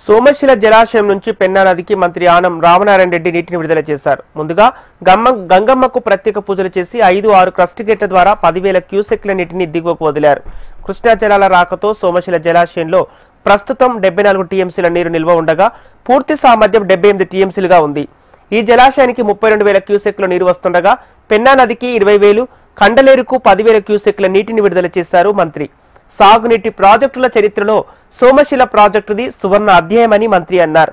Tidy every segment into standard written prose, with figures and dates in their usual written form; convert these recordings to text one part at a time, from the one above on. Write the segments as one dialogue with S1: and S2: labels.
S1: సోమశిల జలాశయం నుంచి పెన్నా నదికి మంత్రి ఆనం రామనారాయణ రెడ్డి నీటిని విడుదల చేశారు. ముందుగా గంగమ్మకు ప్రత్యేక పూజలు చేసి 5-6 క్రస్ట్ గేట్ల ద్వారా 10,000 క్యూసెక్ల నీటిని దిగువకు వదిలారు. కృష్ణా జలాల రాకతో సోమశిల జలాశయంలో ప్రస్తుతం 74 టీఎంసీల నీరు నిల్వ ఉండగా పూర్తి సామర్థ్యం 78 టీఎంసీలుగా ఉంది. ఈ జలాశయానికి 32,000 క్యూసెక్ల నీరు వస్తుండగా పెన్నా నదికి 20,000, కండలేరుకు 10,000 క్యూసెక్ల నీటిని విడుదల చేశారు మంత్రి. సాగునీటి ప్రాజెక్టుల చరిత్రలో సోమశిల ప్రాజెక్టుది సువర్ణ అధ్యాయమని మంత్రి అన్నారు.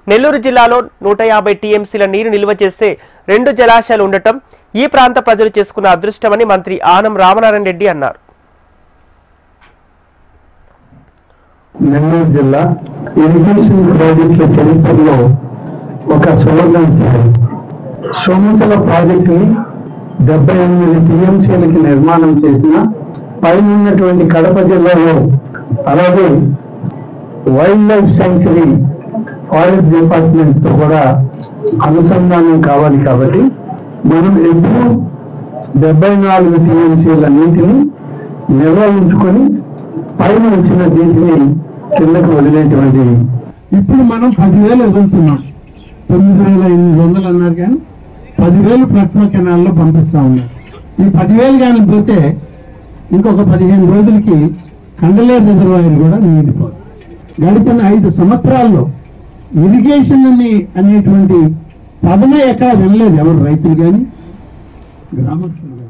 S1: నెల్లూరు జిల్లాలో 150 టీఎంసీల నీరు నిల్వ చేసే 2 జలాశయాలు ఉండటం ఈ ప్రాంత ప్రజలు చేసుకున్న అదృష్టమని మంత్రి ఆనం రామనారాయణ రెడ్డి అన్నారు.
S2: నెల్లూరు జిల్లా ఇరిగేషన్ ప్రాజెక్టుల చరిత్రలో ఒక సువర్ణ అధ్యాయం. సోమశిల ప్రాజెక్టుని 78 టీఎంసీలకి నిర్మాణం చేసిన పైన ఉన్నటువంటి కడప జిల్లాలో అలాగే wild life sanctuary forest department తో కూడా అనుసంధానం కావాలి. కాబట్టి మనం ఎప్పుడు 74 టీఎంసీల నీటిని నిర్వహించుకొని పైన వచ్చిన నీటిని కిందకు వదిలేటువంటి ఇప్పుడు మనం 10,000 వదులుతున్నాం. 9,800 అన్నారు కానీ 10,000 ప్రథమ కెనాల్లో పంపిస్తా ఉన్నారు. ఈ 10,000 కానీ పోతే ఇంకొక 15 రోజులకి కండలేరు రిజర్వాయర్ కూడా నిండిపోదు. గడిచిన 5 సంవత్సరాల్లో ఇరిగేషన్ అనేటువంటి పదమే ఎక్కడ వినలేదు ఎవరు, రైతులు కానీ గ్రామస్తులు కానీ.